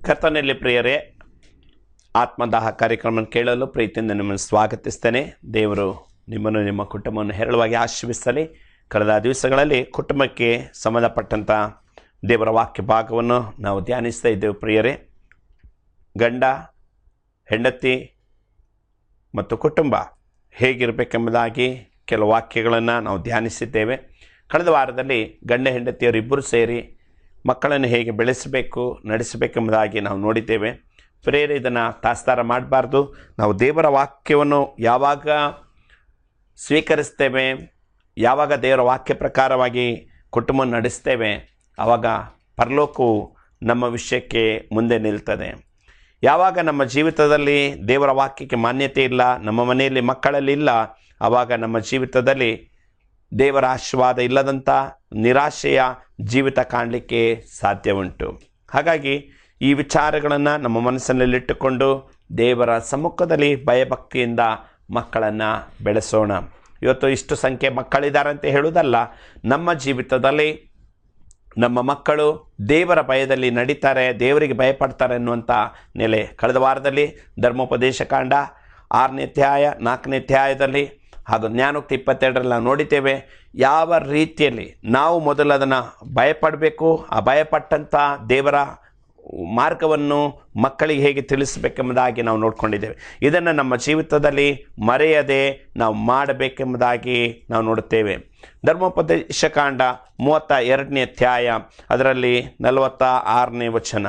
ಕರ್ತನಲ್ಲಿ ಪ್ರಿಯರೇ, ಆತ್ಮದಾಹ ಕಾರ್ಯಕ್ರಮ ಕೇಳಲು ಪ್ರೀತಿಯಿಂದ ನಿಮ್ಮನ್ನು ಸ್ವಾಗತಿಸ್ತೇನೆ. ದೇವರು ನಿಮ್ಮನ್ನು ನಿಮ್ಮ ಕುಟುಂಬವನ್ನು ಹೇರಳವಾಗಿ ಆಶೀರ್ವಿಸಲಿ. ಕಳೆದ ದಿವಸಗಳಲ್ಲಿ ಕುಟುಂಬಕ್ಕೆ ಸಂಬಂಧಪಟ್ಟಂಥ ದೇವರ ವಾಕ್ಯ ಭಾಗವನ್ನು ನಾವು ಧ್ಯಾನಿಸ್ತಾ ಇದ್ದೇವೆ. ಪ್ರಿಯರೇ, ಗಂಡ ಹೆಂಡತಿ ಮತ್ತು ಕುಟುಂಬ ಹೇಗಿರಬೇಕೆಂಬುದಾಗಿ ಕೆಲವು ವಾಕ್ಯಗಳನ್ನು ನಾವು ಧ್ಯಾನಿಸಿದ್ದೇವೆ. ಕಳೆದ ವಾರದಲ್ಲಿ ಗಂಡ ಹೆಂಡತಿಯರಿಬ್ಬರು ಸೇರಿ ಮಕ್ಕಳನ್ನು ಹೇಗೆ ಬೆಳೆಸಬೇಕು, ನಡೆಸಬೇಕೆಂಬುದಾಗಿ ನಾವು ನೋಡಿದ್ದೇವೆ. ಪ್ರಿಯರೇ, ಇದನ್ನು ತಾತ್ಸಾರ ಮಾಡಬಾರ್ದು. ನಾವು ದೇವರ ವಾಕ್ಯವನ್ನು ಯಾವಾಗ ಸ್ವೀಕರಿಸ್ತೇವೆ, ಯಾವಾಗ ದೇವರ ವಾಕ್ಯ ಪ್ರಕಾರವಾಗಿ ಕುಟುಂಬ ನಡೆಸ್ತೇವೆ, ಆವಾಗ ಪರಲೋಕವು ನಮ್ಮ ವಿಷಯಕ್ಕೆ ಮುಂದೆ ನಿಲ್ತದೆ. ಯಾವಾಗ ನಮ್ಮ ಜೀವಿತದಲ್ಲಿ ದೇವರ ವಾಕ್ಯಕ್ಕೆ ಮಾನ್ಯತೆ ಇಲ್ಲ, ನಮ್ಮ ಮನೆಯಲ್ಲಿ ಮಕ್ಕಳಲ್ಲಿ ಇಲ್ಲ, ಆವಾಗ ನಮ್ಮ ಜೀವಿತದಲ್ಲಿ ದೇವರ ಆಶೀರ್ವಾದ ಇಲ್ಲದಂಥ ನಿರಾಶೆಯ ಜೀವಿತ ಕಾಣಲಿಕ್ಕೆ ಸಾಧ್ಯ ಉಂಟು. ಹಾಗಾಗಿ ಈ ವಿಚಾರಗಳನ್ನು ನಮ್ಮ ಮನಸ್ಸಿನಲ್ಲಿಟ್ಟುಕೊಂಡು ದೇವರ ಸಮ್ಮುಖದಲ್ಲಿ ಭಯಭಕ್ತಿಯಿಂದ ಮಕ್ಕಳನ್ನು ಬೆಳೆಸೋಣ. ಇವತ್ತು ಇಷ್ಟು ಸಂಖ್ಯೆ ಮಕ್ಕಳಿದ್ದಾರೆ ಅಂತ ಹೇಳುವುದಲ್ಲ, ನಮ್ಮ ಜೀವಿತದಲ್ಲಿ ನಮ್ಮ ಮಕ್ಕಳು ದೇವರ ಭಯದಲ್ಲಿ ನಡೀತಾರೆ, ದೇವರಿಗೆ ಭಯಪಡ್ತಾರೆ ಅನ್ನುವಂಥ ನೆಲೆ. ಕಳೆದ ವಾರದಲ್ಲಿ ಧರ್ಮೋಪದೇಶ ಕಾಂಡ 6ನೇ ಅಧ್ಯಾಯ 4ನೇ ಅಧ್ಯಾಯದಲ್ಲಿ ಹಾಗೂ ಜ್ಞಾನೋಕ್ತಿ 22ರಲ್ಲಿ ನಾವು ನೋಡಿದ್ದೇವೆ. ಯಾವ ರೀತಿಯಲ್ಲಿ ನಾವು ಮೊದಲು ಅದನ್ನು ಭಯಪಡಬೇಕು, ಆ ಭಯಪಟ್ಟಂಥ ದೇವರ ಮಾರ್ಗವನ್ನು ಮಕ್ಕಳಿಗೆ ಹೇಗೆ ತಿಳಿಸಬೇಕೆಂಬುದಾಗಿ ನಾವು ನೋಡ್ಕೊಂಡಿದ್ದೇವೆ. ಇದನ್ನು ನಮ್ಮ ಜೀವಿತದಲ್ಲಿ ಮರೆಯದೆ ನಾವು ಮಾಡಬೇಕೆಂಬುದಾಗಿ ನಾವು ನೋಡುತ್ತೇವೆ. ಧರ್ಮೋಪದೇಶ ಕಾಂಡ 32ನೇ ಅಧ್ಯಾಯ ಅದರಲ್ಲಿ 46ನೇ ವಚನ.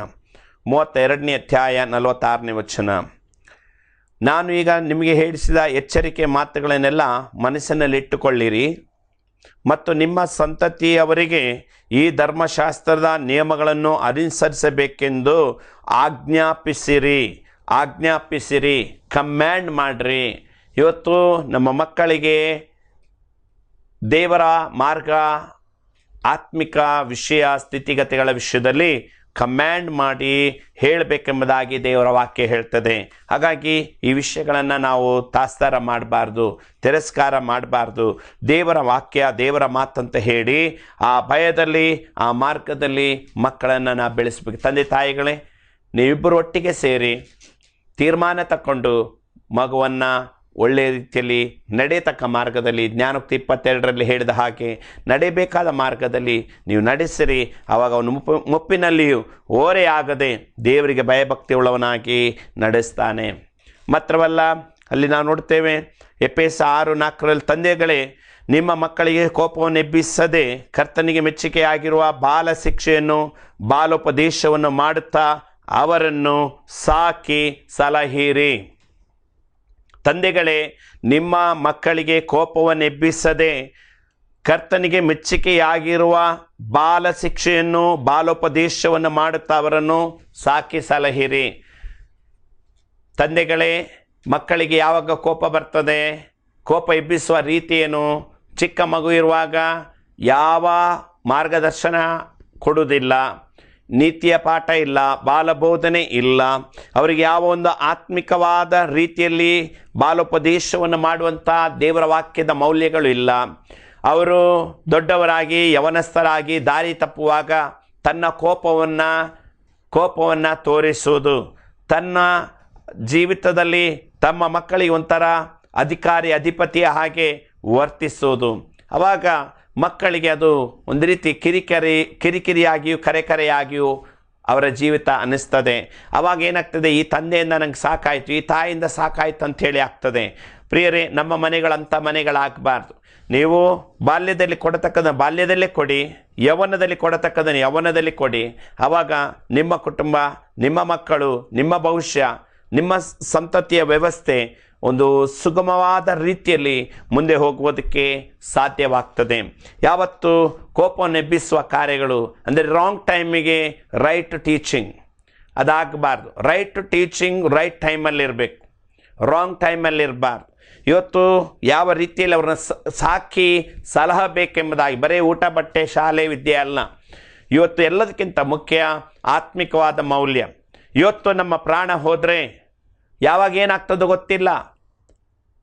32ನೇ ಅಧ್ಯಾಯ 46ನೇ ವಚನ. ನಾನು ಈಗ ನಿಮಗೆ ಹೇಳಿಸಿದ ಎಚ್ಚರಿಕೆ ಮಾತುಗಳನ್ನೆಲ್ಲ ಮನಸ್ಸಿನಲ್ಲಿಟ್ಟುಕೊಳ್ಳಿರಿ ಮತ್ತು ನಿಮ್ಮ ಸಂತತಿಯವರಿಗೆ ಈ ಧರ್ಮಶಾಸ್ತ್ರದ ನಿಯಮಗಳನ್ನು ಅನುಸರಿಸಬೇಕೆಂದು ಆಜ್ಞಾಪಿಸಿರಿ, ಕಮ್ಯಾಂಡ್ ಮಾಡಿರಿ. ಇವತ್ತು ನಮ್ಮ ಮಕ್ಕಳಿಗೆ ದೇವರ ಮಾರ್ಗ, ಆತ್ಮಿಕ ವಿಷಯ, ಸ್ಥಿತಿಗತಿಗಳ ವಿಷಯದಲ್ಲಿ ಕಮ್ಯಾಂಡ್ ಮಾಡಿ ಹೇಳಬೇಕೆಂಬುದಾಗಿ ದೇವರ ವಾಕ್ಯ ಹೇಳ್ತದೆ. ಹಾಗಾಗಿ ಈ ವಿಷಯಗಳನ್ನು ನಾವು ತಾತ್ಸಾರ ಮಾಡಬಾರ್ದು, ತಿರಸ್ಕಾರ ಮಾಡಬಾರ್ದು. ದೇವರ ವಾಕ್ಯ, ದೇವರ ಮಾತಂತ ಹೇಳಿ ಆ ಭಯದಲ್ಲಿ, ಆ ಮಾರ್ಗದಲ್ಲಿ ಮಕ್ಕಳನ್ನು ನಾವು ಬೆಳೆಸಬೇಕು. ತಂದೆ ತಾಯಿಗಳೇ, ನೀವಿಬ್ಬರು ಒಟ್ಟಿಗೆ ಸೇರಿ ತೀರ್ಮಾನ ತಗೊಂಡು ಮಗುವನ್ನು ಒಳ್ಳೆಯ ರೀತಿಯಲ್ಲಿ ನಡೆಯತಕ್ಕ ಮಾರ್ಗದಲ್ಲಿ, ಜ್ಞಾನೋಕ್ತಿ 22ರಲ್ಲಿ ಹೇಳಿದ ಹಾಗೆ ನಡೆಯಬೇಕಾದ ಮಾರ್ಗದಲ್ಲಿ ನೀವು ನಡೆಸಿರಿ. ಆವಾಗ ಅವನು ಮುಪ್ಪಿನಲ್ಲಿಯೂ ಓರೆಯಾಗದೆ ದೇವರಿಗೆ ಭಯಭಕ್ತಿ ಉಳ್ಳವನಾಗಿ ನಡೆಸ್ತಾನೆ. ಮಾತ್ರವಲ್ಲ, ಅಲ್ಲಿ ನಾವು ನೋಡ್ತೇವೆ ಎಫೆಸ 6:4ರಲ್ಲಿ, ತಂದೆಗಳೇ, ನಿಮ್ಮ ಮಕ್ಕಳಿಗೆ ಕೋಪವನ್ನು ಎಬ್ಬಿಸದೆ ಕರ್ತನಿಗೆ ಮೆಚ್ಚುಗೆಯಾಗಿರುವ ಬಾಲ ಶಿಕ್ಷೆಯನ್ನು, ಬಾಲೋಪದೇಶವನ್ನು ಮಾಡುತ್ತಾ ಅವರನ್ನು ಸಾಕಿ ಸಲಹಿರಿ. ತಂದೆಗಳೇ, ನಿಮ್ಮ ಮಕ್ಕಳಿಗೆ ಕೋಪವನ್ನು ಎಬ್ಬಿಸದೆ ಕರ್ತನಿಗೆ ಮೆಚ್ಚುಗೆಯಾಗಿರುವ ಬಾಲ ಶಿಕ್ಷೆಯನ್ನು, ಬಾಲೋಪದೇಶವನ್ನು ಮಾಡುತ್ತಾ ಅವರನ್ನು ಸಾಕಿ ಸಲಹಿರಿ. ತಂದೆಗಳೇ, ಮಕ್ಕಳಿಗೆ ಯಾವಾಗ ಕೋಪ ಬರ್ತದೆ, ಕೋಪ ಎಬ್ಬಿಸುವ ರೀತಿ ಏನು? ಚಿಕ್ಕ ಮಗು ಇರುವಾಗ ಯಾವ ಮಾರ್ಗದರ್ಶನ ಕೊಡುವುದಿಲ್ಲ, ನೀತಿಯ ಪಾಠ ಇಲ್ಲ, ಬಾಲಬೋಧನೆ ಇಲ್ಲ, ಅವರಿಗೆ ಯಾವ ಒಂದು ಆತ್ಮಿಕವಾದ ರೀತಿಯಲ್ಲಿ ಬಾಲೋಪದೇಶವನ್ನು ಮಾಡುವಂಥ ದೇವರ ವಾಕ್ಯದ ಮೌಲ್ಯಗಳು ಇಲ್ಲ. ಅವರು ದೊಡ್ಡವರಾಗಿ ಯವನಸ್ಥರಾಗಿ ದಾರಿ ತಪ್ಪುವಾಗ ತನ್ನ ಕೋಪವನ್ನು ತೋರಿಸುವುದು, ತನ್ನ ಜೀವಿತದಲ್ಲಿ ತಮ್ಮ ಮಕ್ಕಳಿಗೆ ಒಂಥರ ಅಧಿಪತಿಯ ಹಾಗೆ ವರ್ತಿಸುವುದು. ಆವಾಗ ಮಕ್ಕಳಿಗೆ ಅದು ಒಂದು ರೀತಿ ಕಿರಿಕಿರಿಯಾಗಿಯೂ ಕರೆಯಾಗಿಯೂ ಅವರ ಜೀವಿತ ಅನ್ನಿಸ್ತದೆ. ಆವಾಗ ಏನಾಗ್ತದೆ, ಈ ತಂದೆಯಿಂದ ನಂಗೆ ಸಾಕಾಯಿತು, ಈ ತಾಯಿಯಿಂದ ಸಾಕಾಯಿತು ಅಂಥೇಳಿ ಆಗ್ತದೆ. ಪ್ರಿಯರೇ, ನಮ್ಮ ಮನೆಗಳಂಥ ಮನೆಗಳಾಗಬಾರ್ದು. ನೀವು ಬಾಲ್ಯದಲ್ಲಿ ಕೊಡತಕ್ಕದನ್ನು ಬಾಲ್ಯದಲ್ಲೇ ಕೊಡಿ, ಯೌವನದಲ್ಲಿ ಕೊಡತಕ್ಕದನ್ನು ಯೌವನದಲ್ಲಿ ಕೊಡಿ. ಆವಾಗ ನಿಮ್ಮ ಕುಟುಂಬ, ನಿಮ್ಮ ಮಕ್ಕಳು, ನಿಮ್ಮ ಭವಿಷ್ಯ, ನಿಮ್ಮ ಸಂತತಿಯ ವ್ಯವಸ್ಥೆ ಒಂದು ಸುಗಮವಾದ ರೀತಿಯಲ್ಲಿ ಮುಂದೆ ಹೋಗುವುದಕ್ಕೆ ಸಾಧ್ಯವಾಗ್ತದೆ. ಯಾವತ್ತು ಕೋಪವನ್ನು ಎಬ್ಬಿಸುವ ಕಾರ್ಯಗಳು ಅಂದರೆ ರಾಂಗ್ ಟೈಮಿಗೆ ರೈಟ್ ಟೀಚಿಂಗ್ ಅದಾಗಬಾರ್ದು. ರೈಟ್ ಟೀಚಿಂಗ್ ರೈಟ್ ಟೈಮಲ್ಲಿ ಇರಬೇಕು, ರಾಂಗ್ ಟೈಮಲ್ಲಿ ಇರಬಾರ್ದು. ಇವತ್ತು ಯಾವ ರೀತಿಯಲ್ಲಿ ಅವ್ರನ್ನ ಸಾಕಿ ಸಲಹಬೇಕೆಂಬುದಾಗಿ ಬರೀ ಊಟ, ಬಟ್ಟೆ, ಶಾಲೆ, ವಿದ್ಯೆ ಅಲ್ಲ. ಇವತ್ತು ಎಲ್ಲದಕ್ಕಿಂತ ಮುಖ್ಯ ಆತ್ಮಿಕವಾದ ಮೌಲ್ಯ. ಇವತ್ತು ನಮ್ಮ ಪ್ರಾಣ ಹೋದರೆ ಯಾವಾಗ ಏನಾಗ್ತದೋ ಗೊತ್ತಿಲ್ಲ,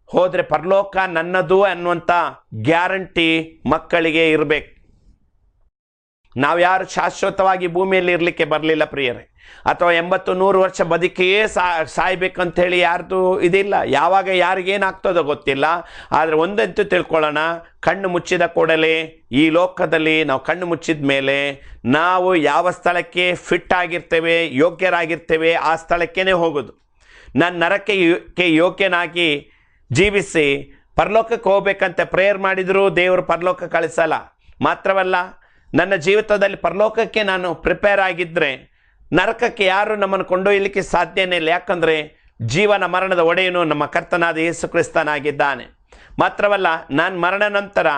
ಹೋದರೆ ಪರಲೋಕ ನನ್ನದು ಅನ್ನುವಂಥ ಗ್ಯಾರಂಟಿ ಮಕ್ಕಳಿಗೆ ಇರಬೇಕು. ನಾವು ಯಾರು ಶಾಶ್ವತವಾಗಿ ಭೂಮಿಯಲ್ಲಿ ಇರಲಿಕ್ಕೆ ಬರಲಿಲ್ಲ ಪ್ರಿಯರೇ, ಅಥವಾ 80-100 ವರ್ಷ ಬದುಕಿಯೇ ಸಾಯ್ಬೇಕಂತೇಳಿ ಯಾರ್ದು ಇದಿಲ್ಲ. ಯಾವಾಗ ಯಾರಿಗೇನಾಗ್ತದೋ ಗೊತ್ತಿಲ್ಲ. ಆದರೆ ಒಂದಂತೂ ತಿಳ್ಕೊಳ್ಳೋಣ, ಕಣ್ಣು ಮುಚ್ಚಿದ ಕೂಡಲೇ ಈ ಲೋಕದಲ್ಲಿ ನಾವು ಕಣ್ಣು ಮುಚ್ಚಿದ ಮೇಲೆ ನಾವು ಯಾವ ಸ್ಥಳಕ್ಕೆ ಫಿಟ್ ಆಗಿರ್ತೇವೆ, ಯೋಗ್ಯರಾಗಿರ್ತೇವೆ, ಆ ಸ್ಥಳಕ್ಕೇ ಹೋಗೋದು. ನಾನು ನರಕ್ಕೆ ಯೋಗ್ಯನಾಗಿ ಜೀವಿಸಿ ಪರಲೋಕಕ್ಕೆ ಹೋಗ್ಬೇಕಂತ ಪ್ರೇಯರ್ ಮಾಡಿದರೂ ದೇವರು ಪರಲೋಕ ಕಳಿಸಲ್ಲ. ಮಾತ್ರವಲ್ಲ, ನನ್ನ ಜೀವಿತದಲ್ಲಿ ಪರಲೋಕಕ್ಕೆ ನಾನು ಪ್ರಿಪೇರ್ ಆಗಿದ್ದರೆ ನರಕಕ್ಕೆ ಯಾರು ನಮ್ಮನ್ನು ಕೊಂಡೊಯ್ಯಲಿಕ್ಕೆ ಸಾಧ್ಯನೇ ಇಲ್ಲ. ಯಾಕಂದರೆ ಜೀವನ ಮರಣದ ಒಡೆಯನು ನಮ್ಮ ಕರ್ತನಾದ ಯೇಸು ಕ್ರಿಸ್ತನಾಗಿದ್ದಾನೆ. ಮಾತ್ರವಲ್ಲ, ನಾನು ಮರಣ ನಂತರ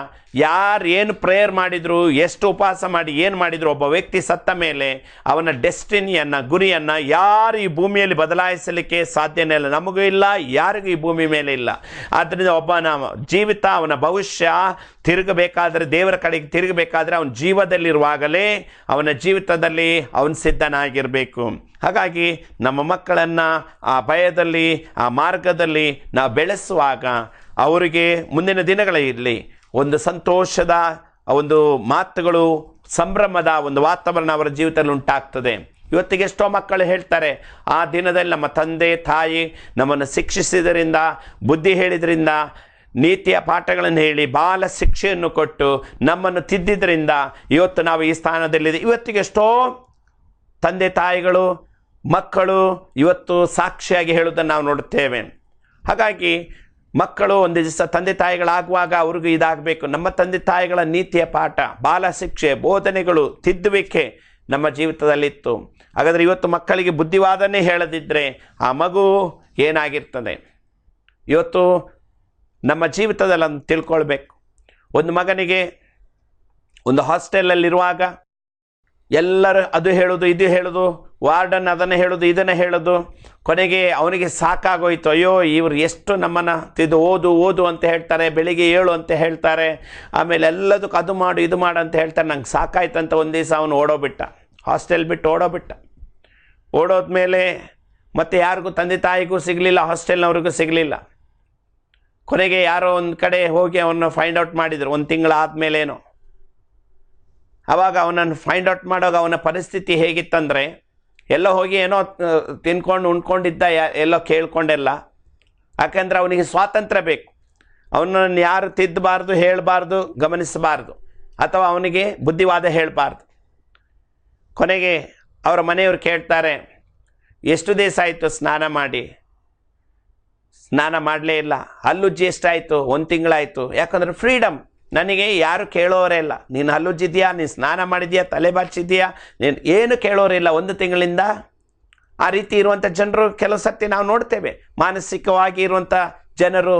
ಯಾರು ಏನು ಪ್ರೇಯರ್ ಮಾಡಿದ್ರು, ಎಷ್ಟು ಉಪವಾಸ ಮಾಡಿ ಏನು ಮಾಡಿದ್ರು, ಒಬ್ಬ ವ್ಯಕ್ತಿ ಸತ್ತ ಮೇಲೆ ಅವನ ಡೆಸ್ಟಿನಿಯನ್ನು, ಗುರಿಯನ್ನು ಯಾರು ಈ ಭೂಮಿಯಲ್ಲಿ ಬದಲಾಯಿಸಲಿಕ್ಕೆ ಸಾಧ್ಯನೇ ಇಲ್ಲ. ನಮಗೂ ಇಲ್ಲ, ಯಾರಿಗೂ ಈ ಭೂಮಿ ಮೇಲೆ ಇಲ್ಲ. ಆದ್ದರಿಂದ ಒಬ್ಬನ ಜೀವಿತ, ಅವನ ಭವಿಷ್ಯ ತಿರುಗಬೇಕಾದ್ರೆ, ದೇವರ ಕಡೆಗೆ ತಿರುಗಬೇಕಾದ್ರೆ ಅವನ ಜೀವದಲ್ಲಿರುವಾಗಲೇ ಅವನ ಜೀವಿತದಲ್ಲಿ ಅವನು ಸಿದ್ಧನಾಗಿರಬೇಕು. ಹಾಗಾಗಿ ನಮ್ಮ ಮಕ್ಕಳನ್ನು ಆ ಭಯದಲ್ಲಿ, ಆ ಮಾರ್ಗದಲ್ಲಿ ನಾವು ಬೆಳೆಸುವಾಗ ಅವರಿಗೆ ಮುಂದಿನ ದಿನಗಳಲ್ಲಿ ಒಂದು ಸಂತೋಷದ ಒಂದು ಮಾತುಗಳು, ಸಂಭ್ರಮದ ಒಂದು ವಾತಾವರಣ ಅವರ ಜೀವಿತದಲ್ಲಿ ಉಂಟಾಗ್ತದೆ. ಇವತ್ತಿಗೆ ಎಷ್ಟೋ ಮಕ್ಕಳು ಹೇಳ್ತಾರೆ, ಆ ದಿನದಲ್ಲಿ ನಮ್ಮ ತಂದೆ ತಾಯಿ ನಮ್ಮನ್ನು ಶಿಕ್ಷಿಸಿದರಿಂದ, ಬುದ್ಧಿ ಹೇಳಿದ್ರಿಂದ, ನೀತಿಯ ಪಾಠಗಳನ್ನು ಹೇಳಿ ಬಾಲ ಶಿಕ್ಷೆಯನ್ನು ಕೊಟ್ಟು ನಮ್ಮನ್ನು ತಿದ್ದಿದ್ದರಿಂದ ಇವತ್ತು ನಾವು ಈ ಸ್ಥಾನದಲ್ಲಿದೆ. ಇವತ್ತಿಗೆ ಎಷ್ಟೋ ತಂದೆ ತಾಯಿಗಳು, ಮಕ್ಕಳು ಇವತ್ತು ಸಾಕ್ಷಿಯಾಗಿ ಹೇಳುವುದನ್ನು ನಾವು ನೋಡುತ್ತೇವೆ. ಹಾಗಾಗಿ ಮಕ್ಕಳು ಒಂದು ದಿವಸ ತಂದೆ ತಾಯಿಗಳಾಗುವಾಗ ಅವ್ರಿಗೂ ಇದಾಗಬೇಕು. ನಮ್ಮ ತಂದೆ ತಾಯಿಗಳ ನೀತಿಯ ಪಾಠ, ಬಾಲ ಶಿಕ್ಷೆ, ಬೋಧನೆಗಳು, ತಿದ್ದುವಿಕೆ ನಮ್ಮ ಜೀವಿತದಲ್ಲಿತ್ತು. ಹಾಗಾದರೆ ಇವತ್ತು ಮಕ್ಕಳಿಗೆ ಬುದ್ಧಿವಾದನೆ ಹೇಳದಿದ್ದರೆ ಆ ಮಗು ಏನಾಗಿರ್ತದೆ? ಇವತ್ತು ನಮ್ಮ ಜೀವಿತದಲ್ಲಿ ಅದನ್ನು ತಿಳ್ಕೊಳ್ಬೇಕು. ಒಂದು ಮಗನಿಗೆ ಒಂದು ಹಾಸ್ಟೆಲಲ್ಲಿರುವಾಗ ಎಲ್ಲರೂ ಅದು ಹೇಳೋದು, ಇದು ಹೇಳೋದು, ವಾರ್ಡನ್ ಅದನ್ನು ಹೇಳೋದು, ಇದನ್ನು ಹೇಳೋದು, ಕೊನೆಗೆ ಅವನಿಗೆ ಸಾಕಾಗೋಯ್ತು. ಅಯ್ಯೋ, ಇವರು ಎಷ್ಟು ನಮ್ಮನ್ನು ಓದು ಅಂತ ಹೇಳ್ತಾರೆ, ಬೆಳಿಗ್ಗೆ 7 ಅಂತ ಹೇಳ್ತಾರೆ, ಆಮೇಲೆ ಎಲ್ಲದಕ್ಕೂ ಅದು ಮಾಡು ಇದು ಮಾಡು ಅಂತ ಹೇಳ್ತಾರೆ. ನಂಗೆ ಸಾಕಾಯ್ತು ಅಂತ ಒಂದು ದಿವಸ ಅವನು ಓಡೋಬಿಟ್ಟ, ಹಾಸ್ಟೆಲ್ ಬಿಟ್ಟು ಓಡೋದ್ಮೇಲೆ ಮತ್ತೆ ಯಾರಿಗೂ, ತಂದೆ ತಾಯಿಗೂ ಸಿಗಲಿಲ್ಲ, ಹಾಸ್ಟೆಲ್ನವ್ರಿಗೂ ಸಿಗಲಿಲ್ಲ. ಕೊನೆಗೆ ಯಾರೋ ಒಂದು ಕಡೆ ಹೋಗಿ ಅವನ್ನ ಫೈಂಡ್ ಔಟ್ ಮಾಡಿದರು, 1 ತಿಂಗಳಾದಮೇಲೇನೋ. ಆವಾಗ ಅವನನ್ನು ಫೈಂಡ್ ಔಟ್ ಮಾಡುವಾಗ ಅವನ ಪರಿಸ್ಥಿತಿ ಹೇಗಿತ್ತಂದರೆ, ಎಲ್ಲೋ ಹೋಗಿ ಏನೋ ತಿನ್ಕೊಂಡು ಉಣ್ಕೊಂಡಿದ್ದ, ಎಲ್ಲೋ ಕೇಳ್ಕೊಂಡೆಲ್ಲ. ಯಾಕೆಂದರೆ ಅವನಿಗೆ ಸ್ವಾತಂತ್ರ್ಯ ಬೇಕು. ಅವನನ್ನು ಯಾರು ತಿದ್ದಬಾರ್ದು, ಹೇಳಬಾರ್ದು, ಗಮನಿಸಬಾರ್ದು, ಅಥವಾ ಅವನಿಗೆ ಬುದ್ಧಿವಾದ ಹೇಳಬಾರ್ದು. ಕೊನೆಗೆ ಅವರ ಮನೆಯವರು ಕೇಳ್ತಾರೆ, ಎಷ್ಟು ದಿವಸ ಆಯಿತು ಸ್ನಾನ ಮಾಡಿ? ಸ್ನಾನ ಮಾಡಲೇ ಇಲ್ಲ. ಹಲ್ಲುಜ್ಜಿ ಎಷ್ಟಾಯಿತು? 1 ತಿಂಗಳಾಯಿತು. ಯಾಕಂದರೆ ಫ್ರೀಡಮ್, ನನಗೆ ಯಾರು ಕೇಳೋರೇ ಇಲ್ಲ. ನೀನು ಹಲ್ಲುಜ್ಜಿದ್ಯಾ, ನೀನು ಸ್ನಾನ ಮಾಡಿದ್ಯಾ, ತಲೆ ಬಾಚಿದ್ಯಾ, ನೀನು ಏನು ಕೇಳೋರಿಲ್ಲ 1 ತಿಂಗಳಿಂದ. ಆ ರೀತಿ ಇರುವಂಥ ಜನರು ಕೆಲವು ಸರ್ತಿ ನಾವು ನೋಡ್ತೇವೆ. ಮಾನಸಿಕವಾಗಿ ಇರುವಂಥ ಜನರು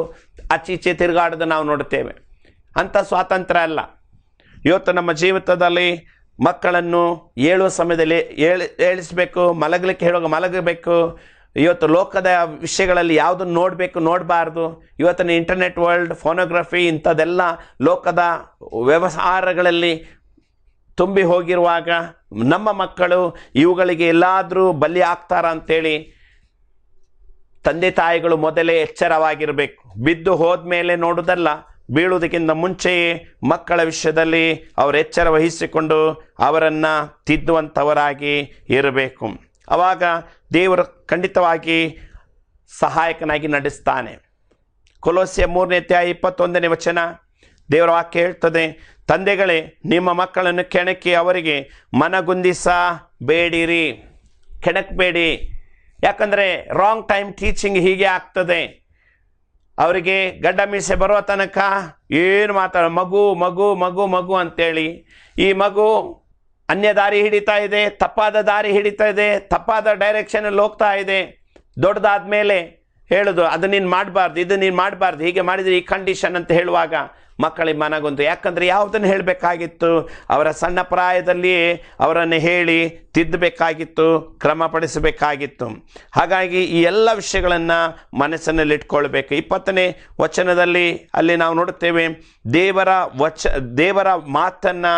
ಆಚೀಚೆ ತಿರುಗಾಡೋದು ನಾವು ನೋಡ್ತೇವೆ. ಅಂಥ ಸ್ವಾತಂತ್ರ್ಯ ಅಲ್ಲ. ಇವತ್ತು ನಮ್ಮ ಜೀವಿತದಲ್ಲಿ ಮಕ್ಕಳನ್ನು ಏಳುವ ಸಮಯದಲ್ಲಿ ಏಳಿಸಬೇಕು, ಮಲಗಲಿಕ್ಕೆ ಹೇಳುವಾಗ ಮಲಗಬೇಕು. ಇವತ್ತು ಲೋಕದ ವಿಷಯಗಳಲ್ಲಿ ಯಾವುದನ್ನು ನೋಡಬಾರ್ದು. ಇವತ್ತಿನ ಇಂಟರ್ನೆಟ್ ವರ್ಲ್ಡ್, ಫೋನೋಗ್ರಫಿ, ಇಂಥದ್ದೆಲ್ಲ ಲೋಕದ ವ್ಯವಹಾರಗಳಲ್ಲಿ ತುಂಬಿ ಹೋಗಿರುವಾಗ ನಮ್ಮ ಮಕ್ಕಳು ಇವುಗಳಿಗೆ ಎಲ್ಲಾದರೂ ಬಲಿ ಆಗ್ತಾರ ಅಂತೇಳಿ ತಂದೆ ತಾಯಿಗಳು ಮೊದಲೇ ಎಚ್ಚರವಾಗಿರಬೇಕು. ಬಿದ್ದು ಹೋದ್ಮೇಲೆ ನೋಡೋದಲ್ಲ, ಬೀಳುವುದಕ್ಕಿಂತ ಮುಂಚೆಯೇ ಮಕ್ಕಳ ವಿಷಯದಲ್ಲಿ ಅವರು ಎಚ್ಚರ ವಹಿಸಿಕೊಂಡು ಅವರನ್ನು ತಿದ್ದುವಂಥವರಾಗಿ ಇರಬೇಕು. ಆವಾಗ ದೇವರು ಖಂಡಿತವಾಗಿ ಸಹಾಯಕನಾಗಿ ನಡೆಸ್ತಾನೆ. ಕೊಲೋಸ್ಯ 3ನೇ ಅಧ್ಯಾಯ 21ನೇ ವಚನ ದೇವರ ವಾಕ್ಯ ಹೇಳ್ತದೆ, ತಂದೆಗಳೇ ನಿಮ್ಮ ಮಕ್ಕಳನ್ನು ಕೆಣಕಿ ಅವರಿಗೆ ಮನಗುಂದಿಸಬೇಡಿರಿ. ಕೆಣಕಬೇಡಿ. ಯಾಕಂದರೆ ರಾಂಗ್ ಟೈಮ್ ಟೀಚಿಂಗ್ ಹೀಗೆ ಆಗ್ತದೆ. ಅವರಿಗೆ ಗಡ್ಡ ಮೀಸೆ ಬರುವ ತನಕ ಏನು ಮಗು ಮಗು ಮಗು ಮಗು ಅಂತೇಳಿ ಈ ಮಗು ಅನ್ಯ ದಾರಿ ಹಿಡಿತಾ ಇದೆ, ತಪ್ಪಾದ ದಾರಿ ಹಿಡಿತಾ ಇದೆ, ತಪ್ಪಾದ ಡೈರೆಕ್ಷನಲ್ಲಿ ಹೋಗ್ತಾ ಇದೆ. ದೊಡ್ಡದಾದ ಮೇಲೆ ಹೇಳೋದು, ಅದು ನೀನು ಮಾಡಬಾರ್ದು, ಇದು ನೀನು ಮಾಡಬಾರ್ದು, ಹೀಗೆ ಮಾಡಿದರೆ ಈ ಕಂಡೀಷನ್ ಅಂತ ಹೇಳುವಾಗ ಮಕ್ಕಳಿಗೆ ಮನಗೊಂದು. ಯಾಕಂದರೆ ಯಾವುದನ್ನು ಹೇಳಬೇಕಾಗಿತ್ತು? ಅವರ ಸಣ್ಣ ಪ್ರಾಯದಲ್ಲಿಯೇ ಅವರನ್ನು ಹೇಳಿ ತಿದ್ದಬೇಕಾಗಿತ್ತು, ಕ್ರಮಪಡಿಸಬೇಕಾಗಿತ್ತು. ಹಾಗಾಗಿ ಈ ಎಲ್ಲ ವಿಷಯಗಳನ್ನು ಮನಸ್ಸಿನಲ್ಲಿ ಇಟ್ಕೊಳ್ಬೇಕು. 20ನೇ ವಚನದಲ್ಲಿ ಅಲ್ಲಿ ನಾವು ನೋಡುತ್ತೇವೆ, ದೇವರ ಮಾತನ್ನು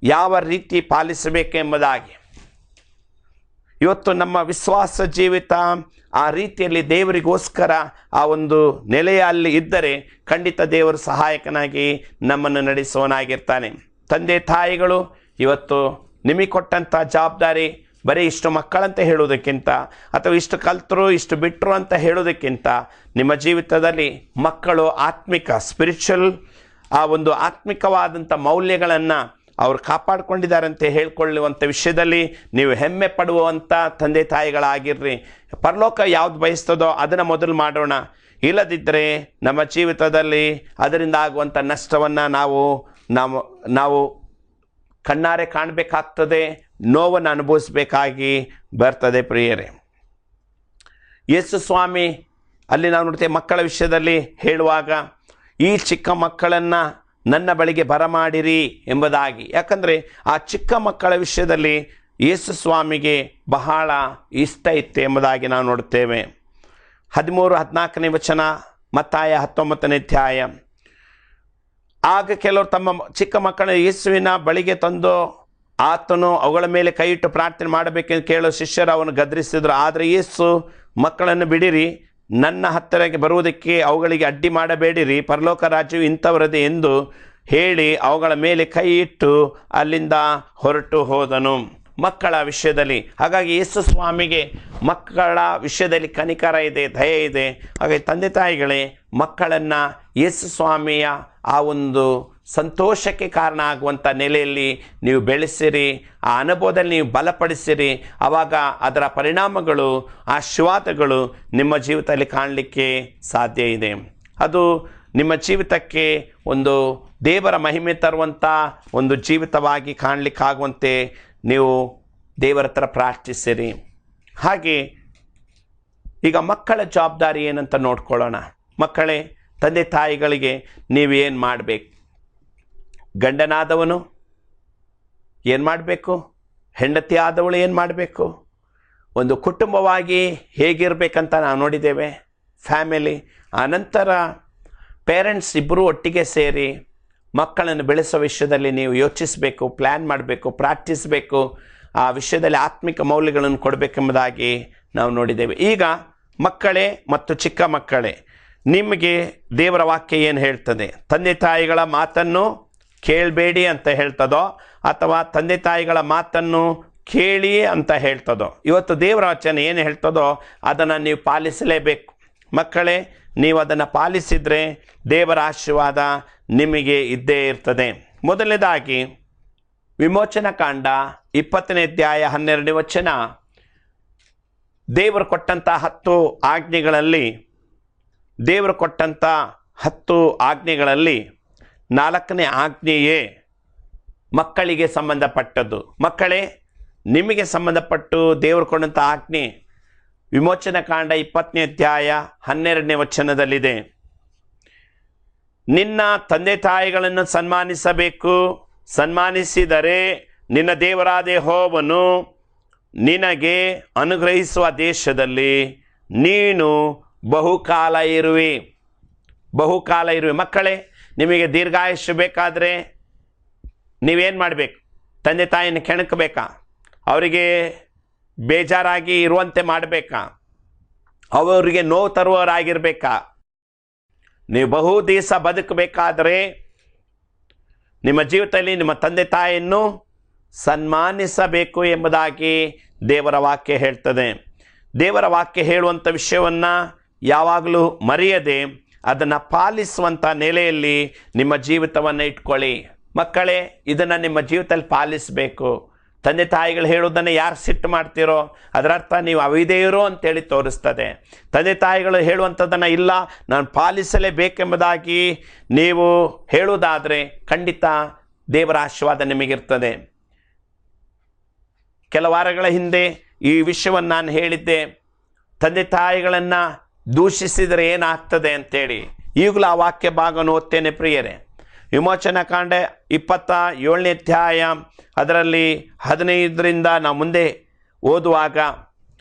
ಯಾವ ರೀತಿ ಪಾಲಿಸಬೇಕೆಂಬುದಾಗಿ. ಇವತ್ತು ನಮ್ಮ ವಿಶ್ವಾಸ ಜೀವಿತ ಆ ರೀತಿಯಲ್ಲಿ ದೇವರಿಗೋಸ್ಕರ ಆ ಒಂದು ನೆಲೆಯಲ್ಲಿ ಇದ್ದರೆ ಖಂಡಿತ ದೇವರು ಸಹಾಯಕನಾಗಿ ನಮ್ಮನ್ನು ನಡೆಸುವನಾಗಿರ್ತಾನೆ. ತಂದೆ ತಾಯಿಗಳು ಇವತ್ತು ನಿಮಗೆ ಕೊಟ್ಟಂಥ ಜವಾಬ್ದಾರಿ ಬರೀ ಇಷ್ಟು ಮಕ್ಕಳಂತ ಹೇಳೋದಕ್ಕಿಂತ ಅಥವಾ ಇಷ್ಟು ಕಲ್ತರು ಇಷ್ಟು ಬಿಟ್ಟರು ಅಂತ ಹೇಳೋದಕ್ಕಿಂತ ನಿಮ್ಮ ಜೀವಿತದಲ್ಲಿ ಮಕ್ಕಳು ಆತ್ಮಿಕ ಸ್ಪಿರಿಚುವಲ್ ಆ ಒಂದು ಆತ್ಮಿಕವಾದಂಥ ಮೌಲ್ಯಗಳನ್ನು ಅವರು ಕಾಪಾಡಿಕೊಂಡಿದ್ದಾರೆ ಅಂತ ಹೇಳ್ಕೊಳ್ಳುವಂಥ ವಿಷಯದಲ್ಲಿ ನೀವು ಹೆಮ್ಮೆ ಪಡುವಂಥ ತಂದೆ ತಾಯಿಗಳಾಗಿರ್ರಿ. ಪರಲೋಕ ಯಾವ್ದು ಬಯಸ್ತದೋ ಅದನ್ನು ಮೊದಲು ಮಾಡೋಣ. ಇಲ್ಲದಿದ್ದರೆ ನಮ್ಮ ಜೀವಿತದಲ್ಲಿ ಅದರಿಂದ ಆಗುವಂಥ ನಷ್ಟವನ್ನು ನಾವು ಕಣ್ಣಾರೆ ಕಾಣಬೇಕಾಗ್ತದೆ, ನೋವನ್ನು ಅನುಭವಿಸಬೇಕಾಗಿ ಬರ್ತದೆ. ಪ್ರಿಯರೇ, ಯೇಸು ಸ್ವಾಮಿ ಅಲ್ಲಿ ನಾವು ನೋಡ್ತೇವೆ ಮಕ್ಕಳ ವಿಷಯದಲ್ಲಿ ಹೇಳುವಾಗ, ಈ ಚಿಕ್ಕ ಮಕ್ಕಳನ್ನು ನನ್ನ ಬಳಿಗೆ ಬರಮಾಡಿರಿ ಎಂಬುದಾಗಿ. ಯಾಕಂದರೆ ಆ ಚಿಕ್ಕ ಮಕ್ಕಳ ವಿಷಯದಲ್ಲಿ ಯೇಸು ಸ್ವಾಮಿಗೆ ಬಹಳ ಇಷ್ಟ ಇತ್ತು ಎಂಬುದಾಗಿ ನಾವು ನೋಡುತ್ತೇವೆ. 13-14ನೇ ವಚನ, ಮತ್ತಾಯ 19ನೇ ಅಧ್ಯಾಯ. ಆಗ ಕೆಲವರು ತಮ್ಮ ಚಿಕ್ಕ ಮಕ್ಕಳನ್ನು ಯೇಸುವಿನ ಬಳಿಗೆ ತಂದು ಆತನು ಅವುಗಳ ಮೇಲೆ ಕೈ ಇಟ್ಟು ಪ್ರಾರ್ಥನೆ ಮಾಡಬೇಕೆಂದು ಕೇಳೋ ಶಿಷ್ಯರು ಅವನು ಗದರಿಸಿದರು. ಆದರೆ ಯೇಸು, ಮಕ್ಕಳನ್ನು ಬಿಡಿರಿ, ನನ್ನ ಹತ್ತಿರಕ್ಕೆ ಬರುವುದಕ್ಕೆ ಅವುಗಳಿಗೆ ಅಡ್ಡಿ ಮಾಡಬೇಡಿರಿ, ಪರಲೋಕ ರಾಜ್ಯವು ಇಂಥವರದೇ ಎಂದು ಹೇಳಿ ಅವುಗಳ ಮೇಲೆ ಕೈ ಇಟ್ಟು ಅಲ್ಲಿಂದ ಹೊರಟು ಹೋದನು. ಮಕ್ಕಳ ವಿಷಯದಲ್ಲಿ ಹಾಗಾಗಿ ಯೇಸು ಸ್ವಾಮಿಗೆ ಮಕ್ಕಳ ವಿಷಯದಲ್ಲಿ ಕನಿಕರ ಇದೆ, ದಯೆ ಇದೆ. ಹಾಗೆ ತಂದೆ ತಾಯಿಗಳೇ, ಮಕ್ಕಳನ್ನು ಯೇಸು ಸ್ವಾಮಿಯ ಆ ಒಂದು ಸಂತೋಷಕ್ಕೆ ಕಾರಣ ಆಗುವಂಥ ನೆಲೆಯಲ್ಲಿ ನೀವು ಬೆಳೆಸಿರಿ, ಆ ಅನುಭವದಲ್ಲಿ ನೀವು ಬಲಪಡಿಸಿರಿ. ಆವಾಗ ಅದರ ಪರಿಣಾಮಗಳು, ಆಶೀರ್ವಾದಗಳು ನಿಮ್ಮ ಜೀವಿತದಲ್ಲಿ ಕಾಣಲಿಕ್ಕೆ ಸಾಧ್ಯ ಇದೆ. ಅದು ನಿಮ್ಮ ಜೀವಿತಕ್ಕೆ ಒಂದು ದೇವರ ಮಹಿಮೆ ತರುವಂಥ ಒಂದು ಜೀವಿತವಾಗಿ ಕಾಣಲಿಕ್ಕಾಗುವಂತೆ ನೀವು ದೇವರ ಹತ್ರ ಪ್ರಾರ್ಥಿಸಿರಿ. ಹಾಗೆ ಈಗ ಮಕ್ಕಳ ಜವಾಬ್ದಾರಿ ಏನಂತ ನೋಡ್ಕೊಳ್ಳೋಣ. ಮಕ್ಕಳೇ, ತಂದೆ ತಾಯಿಗಳಿಗೆ ನೀವೇನು ಮಾಡಬೇಕು? ಗಂಡನಾದವನು ಏನು ಮಾಡಬೇಕು? ಹೆಂಡತಿ ಆದವಳು ಏನು ಮಾಡಬೇಕು? ಒಂದು ಕುಟುಂಬವಾಗಿ ಹೇಗಿರಬೇಕಂತ ನಾವು ನೋಡಿದ್ದೇವೆ, ಫ್ಯಾಮಿಲಿ. ಆನಂತರ ಪೇರೆಂಟ್ಸ್ ಇಬ್ಬರು ಒಟ್ಟಿಗೆ ಸೇರಿ ಮಕ್ಕಳನ್ನು ಬೆಳೆಸೋ ವಿಷಯದಲ್ಲಿ ನೀವು ಯೋಚಿಸಬೇಕು, ಪ್ಲ್ಯಾನ್ ಮಾಡಬೇಕು, ಪ್ರಾರ್ಥಿಸಬೇಕು, ಆ ವಿಷಯದಲ್ಲಿ ಆತ್ಮಿಕ ಮೌಲ್ಯಗಳನ್ನು ಕೊಡಬೇಕೆಂಬುದಾಗಿ ನಾವು ನೋಡಿದ್ದೇವೆ. ಈಗ ಮಕ್ಕಳೇ ಮತ್ತು ಚಿಕ್ಕ ಮಕ್ಕಳೇ, ನಿಮಗೆ ದೇವರ ವಾಕ್ಯ ಏನು ಹೇಳ್ತದೆ? ತಂದೆ ತಾಯಿಗಳ ಮಾತನ್ನು ಕೇಳಬೇಡಿ ಅಂತ ಹೇಳ್ತದೋ ಅಥವಾ ತಂದೆ ತಾಯಿಗಳ ಮಾತನ್ನು ಕೇಳಿ ಅಂತ ಹೇಳ್ತದೋ? ಇವತ್ತು ದೇವರ ವಚನ ಏನು ಹೇಳ್ತದೋ ಅದನ್ನು ನೀವು ಪಾಲಿಸಲೇಬೇಕು. ಮಕ್ಕಳೇ, ನೀವು ಅದನ್ನು ಪಾಲಿಸಿದರೆ ದೇವರ ಆಶೀರ್ವಾದ ನಿಮಗೆ ಇದ್ದೇ ಇರ್ತದೆ. ಮೊದಲನೇದಾಗಿ ವಿಮೋಚನಾ ಕಾಂಡ 20ನೇ ಅಧ್ಯಾಯ 12ನೇ ವಚನ. ದೇವರು ಕೊಟ್ಟಂಥ 10 ಆಜ್ಞೆಗಳಲ್ಲಿ 4ನೇ ಆಜ್ಞೆಯೇ ಮಕ್ಕಳಿಗೆ ಸಂಬಂಧಪಟ್ಟದ್ದು. ಮಕ್ಕಳೇ, ನಿಮಗೆ ಸಂಬಂಧಪಟ್ಟು ದೇವರು ಕೊಟ್ಟಂಥ ಆಜ್ಞೆ ವಿಮೋಚನಾ ಕಾಂಡ 20ನೇ ಅಧ್ಯಾಯ 12ನೇ ವಚನದಲ್ಲಿದೆ. ನಿನ್ನ ತಂದೆ ತಾಯಿಗಳನ್ನು ಸನ್ಮಾನಿಸಬೇಕು, ಸನ್ಮಾನಿಸಿದರೆ ನಿನ್ನ ದೇವರಾದ ಯೆಹೋವನು ನಿನಗೆ ಅನುಗ್ರಹಿಸುವ ದೇಶದಲ್ಲಿ ನೀನು ಬಹುಕಾಲ ಇರುವೆ. ಮಕ್ಕಳೇ, ನಿಮಗೆ ದೀರ್ಘಾಯುಷ್ಯ ಬೇಕಾದರೆ ನೀವೇನು ಮಾಡಬೇಕು? ತಂದೆ ತಾಯಿನ ಕೆಣಕಬೇಕಾ? ಅವರಿಗೆ ಬೇಜಾರಾಗಿ ಇರುವಂತೆ ಮಾಡಬೇಕಾ? ಅವರಿಗೆ ನೋವು ತರುವವರಾಗಿರ್ಬೇಕಾ? ನೀವು ಬಹು ದಿವಸ ಬದುಕಬೇಕಾದರೆ ನಿಮ್ಮ ಜೀವಿತದಲ್ಲಿ ನಿಮ್ಮ ತಂದೆ ತಾಯಿಯನ್ನು ಸನ್ಮಾನಿಸಬೇಕು ಎಂಬುದಾಗಿ ದೇವರ ವಾಕ್ಯ ಹೇಳ್ತದೆ. ದೇವರ ವಾಕ್ಯ ಹೇಳುವಂಥ ವಿಷಯವನ್ನು ಯಾವಾಗಲೂ ಮರೆಯದೆ ಅದನ್ನು ಪಾಲಿಸುವಂಥ ನೆಲೆಯಲ್ಲಿ ನಿಮ್ಮ ಜೀವಿತವನ್ನು ಇಟ್ಕೊಳ್ಳಿ. ಮಕ್ಕಳೇ, ಇದನ್ನು ನಿಮ್ಮ ಜೀವಿತದಲ್ಲಿ ಪಾಲಿಸಬೇಕು. ತಂದೆ ತಾಯಿಗಳು ಹೇಳೋದನ್ನು ಯಾರು ಸಿಟ್ಟು ಮಾಡ್ತೀರೋ ಅದರರ್ಥ ನೀವು ಅವಿಧೇಯರು ಅಂತೇಳಿ ತೋರಿಸ್ತದೆ. ತಂದೆ ತಾಯಿಗಳು ಹೇಳುವಂಥದ್ದನ್ನು ಇಲ್ಲ ನಾನು ಪಾಲಿಸಲೇಬೇಕೆಂಬುದಾಗಿ ನೀವು ಹೇಳುವುದಾದರೆ ಖಂಡಿತ ದೇವರ ಆಶೀರ್ವಾದ ನಿಮಗಿರ್ತದೆ. ಕೆಲ ವಾರಗಳ ಹಿಂದೆ ಈ ವಿಷಯವನ್ನು ನಾನು ಹೇಳಿದ್ದೆ, ತಂದೆ ತಾಯಿಗಳನ್ನು ದೂಷಿಸಿದರೆ ಏನಾಗ್ತದೆ ಅಂತೇಳಿ. ಈಗಲೂ ಆ ವಾಕ್ಯ ಭಾಗವನ್ನು ಓದ್ತೇನೆ ಪ್ರಿಯರೇ. ವಿಮೋಚನಾ ಕಾಂಡ 27ನೇ ಅಧ್ಯಾಯ ಅದರಲ್ಲಿ 15ರಿಂದ ನಾವು ಮುಂದೆ ಓದುವಾಗ,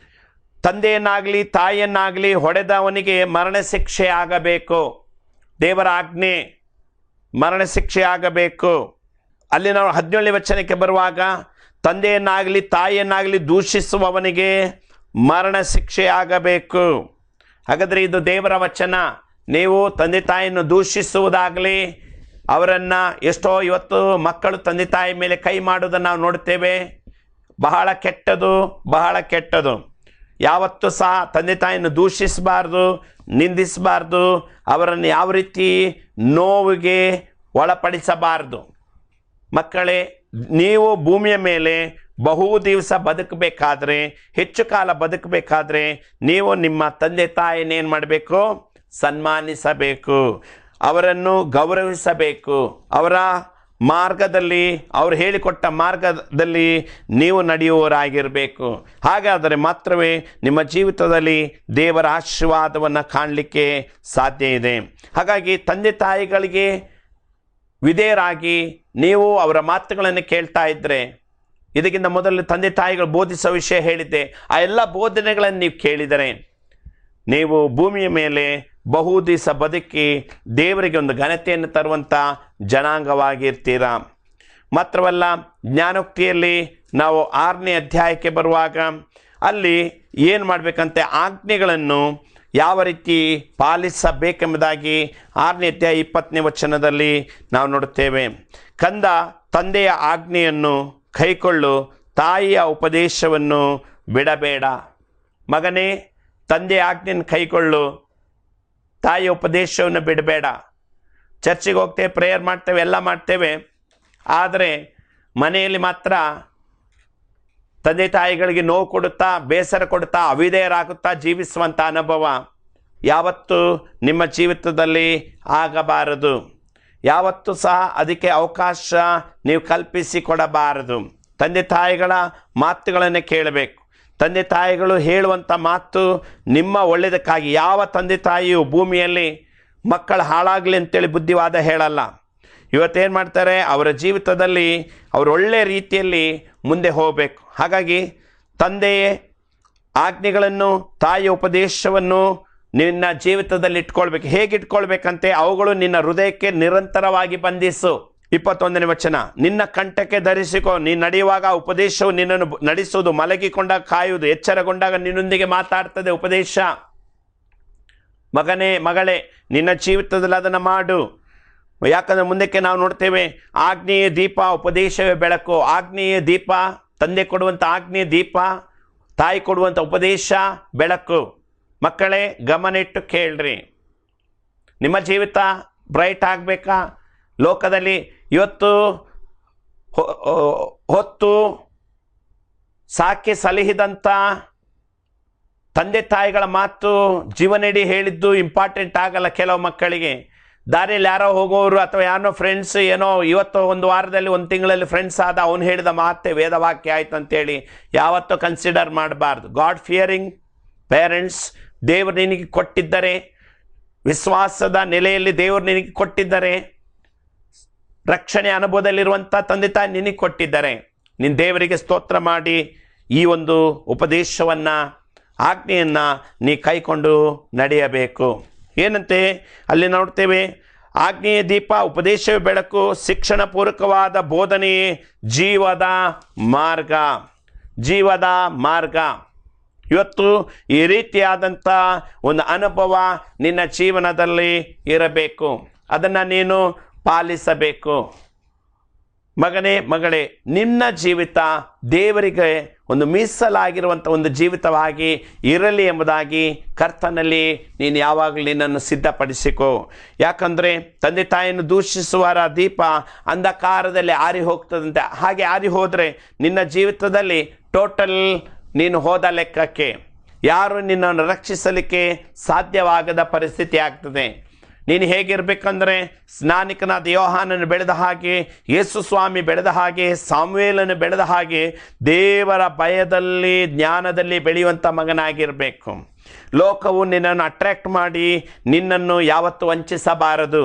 ತಂದೆಯನ್ನಾಗಲಿ ತಾಯಿಯನ್ನಾಗಲಿ ಹೊಡೆದವನಿಗೆ ಮರಣ ಶಿಕ್ಷೆ ಆಗಬೇಕು. ದೇವರ ಆಜ್ಞೆ, ಮರಣ ಶಿಕ್ಷೆ ಆಗಬೇಕು. ಅಲ್ಲಿ ನಾವು 17ನೇ ವಚನಕ್ಕೆ ಬರುವಾಗ, ತಂದೆಯನ್ನಾಗಲಿ ತಾಯಿಯನ್ನಾಗಲಿ ದೂಷಿಸುವವನಿಗೆ ಮರಣ ಶಿಕ್ಷೆ ಆಗಬೇಕು. ಹಾಗಾದರೆ ಇದು ದೇವರ ವಚನ. ನೀವು ತಂದೆ ತಾಯಿಯನ್ನು ದೂಷಿಸುವುದಾಗಲಿ ಅವರನ್ನು ಎಷ್ಟೋ ಇವತ್ತು ಮಕ್ಕಳು ತಂದೆ ತಾಯಿ ಮೇಲೆ ಕೈ ಮಾಡೋದನ್ನು ನಾವು ನೋಡ್ತೇವೆ. ಬಹಳ ಕೆಟ್ಟದು, ಬಹಳ ಕೆಟ್ಟದು. ಯಾವತ್ತೂ ಸಹ ತಂದೆ ತಾಯಿಯನ್ನು ದೂಷಿಸಬಾರ್ದು, ನಿಂದಿಸಬಾರ್ದು, ಅವರನ್ನು ಯಾವ ರೀತಿ ನೋವಿಗೆ ಒಳಪಡಿಸಬಾರ್ದು. ಮಕ್ಕಳೇ, ನೀವು ಭೂಮಿಯ ಮೇಲೆ ಬಹು ದಿವಸ ಬದುಕಬೇಕಾದ್ರೆ, ಹೆಚ್ಚು ಕಾಲ ಬದುಕಬೇಕಾದ್ರೆ ನೀವು ನಿಮ್ಮ ತಂದೆ ತಾಯಿನೇನು ಮಾಡಬೇಕು? ಸನ್ಮಾನಿಸಬೇಕು, ಅವರನ್ನು ಗೌರವಿಸಬೇಕು. ಅವರ ಮಾರ್ಗದಲ್ಲಿ, ಅವರು ಹೇಳಿಕೊಟ್ಟ ಮಾರ್ಗದಲ್ಲಿ ನೀವು ನಡೆಯುವವರಾಗಿರಬೇಕು. ಹಾಗಾದರೆ ಮಾತ್ರವೇ ನಿಮ್ಮ ಜೀವಿತದಲ್ಲಿ ದೇವರ ಆಶೀರ್ವಾದವನ್ನು ಕಾಣಲಿಕ್ಕೆ ಸಾಧ್ಯ ಇದೆ. ಹಾಗಾಗಿ ತಂದೆ ತಾಯಿಗಳಿಗೆ ವಿಧೇಯರಾಗಿ ನೀವು ಅವರ ಮಾತುಗಳನ್ನು ಕೇಳ್ತಾ ಇದ್ದರೆ, ಇದಕ್ಕಿಂತ ಮೊದಲು ತಂದೆ ತಾಯಿಗಳು ಬೋಧಿಸೋ ವಿಷಯ ಹೇಳಿದ್ದೆ, ಆ ಎಲ್ಲ ಬೋಧನೆಗಳನ್ನು ನೀವು ಕೇಳಿದರೆ ನೀವು ಭೂಮಿಯ ಮೇಲೆ ಬಹು ದಿವಸ ಬದುಕಿ ದೇವರಿಗೆ ಒಂದು ಘನತೆಯನ್ನು ತರುವಂಥ ಜನಾಂಗವಾಗಿರ್ತೀರ. ಮಾತ್ರವಲ್ಲ, ಜ್ಞಾನೋಕ್ತಿಯಲ್ಲಿ ನಾವು 6ನೇ ಅಧ್ಯಾಯಕ್ಕೆ ಬರುವಾಗ ಅಲ್ಲಿ ಏನು ಮಾಡಬೇಕಂತೆ, ಆಜ್ಞೆಗಳನ್ನು ಯಾವ ರೀತಿ ಪಾಲಿಸಬೇಕೆಂಬುದಾಗಿ 6ನೇ ಅಧ್ಯಾಯ 20ನೇ ವಚನದಲ್ಲಿ ನಾವು ನೋಡುತ್ತೇವೆ. ಕಂದ, ತಂದೆಯ ಆಜ್ಞೆಯನ್ನು ಕೈಕೊಳ್ಳು, ತಾಯಿಯ ಉಪದೇಶವನ್ನು ಬಿಡಬೇಡ. ಮಗನೇ, ತಂದೆಯ ಆಜ್ಞೆಯನ್ನು ಕೈಕೊಳ್ಳು, ತಾಯಿಯ ಉಪದೇಶವನ್ನು ಬಿಡಬೇಡ. ಚರ್ಚಿಗೆ ಹೋಗ್ತೇವೆ, ಪ್ರೇಯರ್ ಮಾಡ್ತೇವೆ, ಎಲ್ಲ ಮಾಡ್ತೇವೆ. ಆದರೆ ಮನೆಯಲ್ಲಿ ಮಾತ್ರ ತಂದೆ ತಾಯಿಗಳಿಗೆ ನೋವು ಕೊಡುತ್ತಾ, ಬೇಸರ ಕೊಡುತ್ತಾ, ಅವಿಧೇಯರಾಗುತ್ತಾ ಜೀವಿಸುವಂಥ ಅನುಭವ ಯಾವತ್ತೂ ನಿಮ್ಮ ಜೀವಿತದಲ್ಲಿ ಆಗಬಾರದು. ಯಾವತ್ತೂ ಸಹ ಅದಕ್ಕೆ ಅವಕಾಶ ನೀವು ಕಲ್ಪಿಸಿಕೊಡಬಾರದು. ತಂದೆ ತಾಯಿಗಳ ಮಾತುಗಳನ್ನು ಕೇಳಬೇಕು. ತಂದೆ ತಾಯಿಗಳು ಹೇಳುವಂಥ ಮಾತು ನಿಮ್ಮ ಒಳ್ಳೆಯದಕ್ಕಾಗಿ. ಯಾವ ತಂದೆ ತಾಯಿಯು ಭೂಮಿಯಲ್ಲಿ ಮಕ್ಕಳು ಹಾಳಾಗಲಿ ಅಂತೇಳಿ ಬುದ್ಧಿವಾದ ಹೇಳಲ್ಲ. ಇವತ್ತೇನು ಮಾಡ್ತಾರೆ, ಅವರ ಜೀವಿತದಲ್ಲಿ ಅವರು ಒಳ್ಳೆಯ ರೀತಿಯಲ್ಲಿ ಮುಂದೆ ಹೋಗಬೇಕು. ಹಾಗಾಗಿ ತಂದೆಯೇ ಆಜ್ಞೆಗಳನ್ನು, ತಾಯಿಯ ಉಪದೇಶವನ್ನು ನಿನ್ನ ಜೀವಿತದಲ್ಲಿ ಇಟ್ಕೊಳ್ಬೇಕು. ಹೇಗೆ ಇಟ್ಕೊಳ್ಬೇಕಂತೆ, ಅವುಗಳು ನಿನ್ನ ಹೃದಯಕ್ಕೆ ನಿರಂತರವಾಗಿ ಬಂಧಿಸು. 21ನೇ ವಚನ, ನಿನ್ನ ಕಂಠಕ್ಕೆ ಧರಿಸಿಕೋ, ನೀನು ನಡೆಯುವಾಗ ಉಪದೇಶವು ನಿನ್ನನ್ನು ನಡೆಸುವುದು, ಮಲಗಿಕೊಂಡಾಗ ಕಾಯುವುದು, ಎಚ್ಚರಗೊಂಡಾಗ ನಿನ್ನೊಂದಿಗೆ ಮಾತಾಡ್ತದೆ ಉಪದೇಶ. ಮಗನೇ, ಮಗಳೇ, ನಿನ್ನ ಜೀವಿತದಲ್ಲಿ ಅದನ್ನು ಮಾಡು. ಯಾಕಂದರೆ ಮುಂದಕ್ಕೆ ನಾವು ನೋಡ್ತೇವೆ, ಆಜ್ಞೆಯ ದೀಪ, ಉಪದೇಶವೇ ಬೆಳಕು. ಆಜ್ಞೆಯ ದೀಪ, ತಂದೆ ಕೊಡುವಂಥ ಆಜ್ಞೆಯ ದೀಪ, ತಾಯಿ ಕೊಡುವಂಥ ಉಪದೇಶ ಬೆಳಕು. ಮಕ್ಕಳೇ, ಗಮನ ಇಟ್ಟು ಕೇಳ್ರಿ. ನಿಮ್ಮ ಜೀವಿತ ಬ್ರೈಟ್ ಆಗಬೇಕಾ? ಲೋಕದಲ್ಲಿ ಇವತ್ತು ಹೊತ್ತು ಸಾಕಿ ಸಲಹಿದಂಥ ತಂದೆ ತಾಯಿಗಳ ಮಾತು ಜೀವನಡಿ ಹೇಳಿದ್ದು ಇಂಪಾರ್ಟೆಂಟ್ ಆಗಲ್ಲ. ಕೆಲವು ಮಕ್ಕಳಿಗೆ ದಾರಿಯಲ್ಲಿ ಯಾರೋ ಹೋಗೋರು ಅಥವಾ ಯಾರೋ ಫ್ರೆಂಡ್ಸ್ ಏನೋ ಇವತ್ತು ಒಂದು ವಾರದಲ್ಲಿ ಒಂದು ತಿಂಗಳಲ್ಲಿ ಫ್ರೆಂಡ್ಸ್ ಆದ, ಅವನು ಹೇಳಿದ ಮಾತೆ ವೇದವಾಕ್ಯ ಆಯ್ತು ಅಂತೇಳಿ ಯಾವತ್ತೂ ಕನ್ಸಿಡರ್ ಮಾಡಬಾರ್ದು. ಗಾಡ್ ಫಿಯರಿಂಗ್ ಪೇರೆಂಟ್ಸ್, ದೇವರು ನಿನಗೆ ಕೊಟ್ಟಿದ್ದರೆ, ವಿಶ್ವಾಸದ ನೆಲೆಯಲ್ಲಿ ದೇವರು ನಿನಗೆ ಕೊಟ್ಟಿದ್ದರೆ, ರಕ್ಷಣೆ ಅನುಭವದಲ್ಲಿರುವಂಥ ತಂದೆ ತಾಯಿ ನಿನಗೆ ಕೊಟ್ಟಿದ್ದಾರೆ, ನಿನ್ನ ದೇವರಿಗೆ ಸ್ತೋತ್ರ ಮಾಡಿ ಈ ಒಂದು ಉಪದೇಶವನ್ನು, ಆಜ್ಞೆಯನ್ನು ನೀ ಕೈಕೊಂಡು ನಡೆಯಬೇಕು. ಏನಂತೆ ಅಲ್ಲಿ ನೋಡ್ತೇವೆ, ಆಜ್ಞೆಯ ದೀಪ, ಉಪದೇಶವೇ ಬೆಳಕು, ಶಿಕ್ಷಣ ಪೂರ್ವಕವಾದ ಬೋಧನೆಯೇ ಜೀವದ ಮಾರ್ಗ. ಜೀವದ ಮಾರ್ಗ. ಇವತ್ತು ಈ ರೀತಿಯಾದಂಥ ಒಂದು ಅನುಭವ ನಿನ್ನ ಜೀವನದಲ್ಲಿ ಇರಬೇಕು. ಅದನ್ನು ನೀನು ಪಾಲಿಸಬೇಕು. ಮಗನೇ, ಮಗಳೇ, ನಿನ್ನ ಜೀವಿತ ದೇವರಿಗೆ ಒಂದು ಮೀಸಲಾಗಿರುವಂಥ ಒಂದು ಜೀವಿತವಾಗಿ ಇರಲಿ ಎಂಬುದಾಗಿ ಕರ್ತನಲ್ಲಿ ನೀನು ಯಾವಾಗಲೂ ನಿನ್ನನ್ನು ಸಿದ್ಧಪಡಿಸಿಕೋ. ಯಾಕಂದರೆ ತಂದೆ ತಾಯಿಯನ್ನು ದೂಷಿಸುವರ ದೀಪ ಅಂಧಕಾರದಲ್ಲಿ ಆರಿ ಹೋಗ್ತದಂತೆ. ಹಾಗೆ ಆರಿ ಹೋದರೆ ನಿನ್ನ ಜೀವಿತದಲ್ಲಿ ಟೋಟಲ್ ನೀನು ಹೋದ ಲೆಕ್ಕಕ್ಕೆ, ಯಾರು ನಿನ್ನನ್ನು ರಕ್ಷಿಸಲಿಕ್ಕೆ ಸಾಧ್ಯವಾಗದ ಪರಿಸ್ಥಿತಿ ಆಗ್ತದೆ. ನೀನು ಹೇಗಿರಬೇಕಂದ್ರೆ, ಸ್ನಾನಿಕನಾದ ಯೋಹಾನನು ಬೆಳೆದ ಹಾಗೆ, ಯೇಸು ಸ್ವಾಮಿ ಬೆಳೆದ ಹಾಗೆ, ಸಾಮುವೇಲನು ಬೆಳೆದ ಹಾಗೆ ದೇವರ ಭಯದಲ್ಲಿ, ಜ್ಞಾನದಲ್ಲಿ ಬೆಳೆಯುವಂಥ ಮಗನಾಗಿರಬೇಕು. ಲೋಕವು ನಿನ್ನನ್ನು ಅಟ್ರ್ಯಾಕ್ಟ್ ಮಾಡಿ ನಿನ್ನನ್ನು ಯಾವತ್ತೂ ವಂಚಿಸಬಾರದು.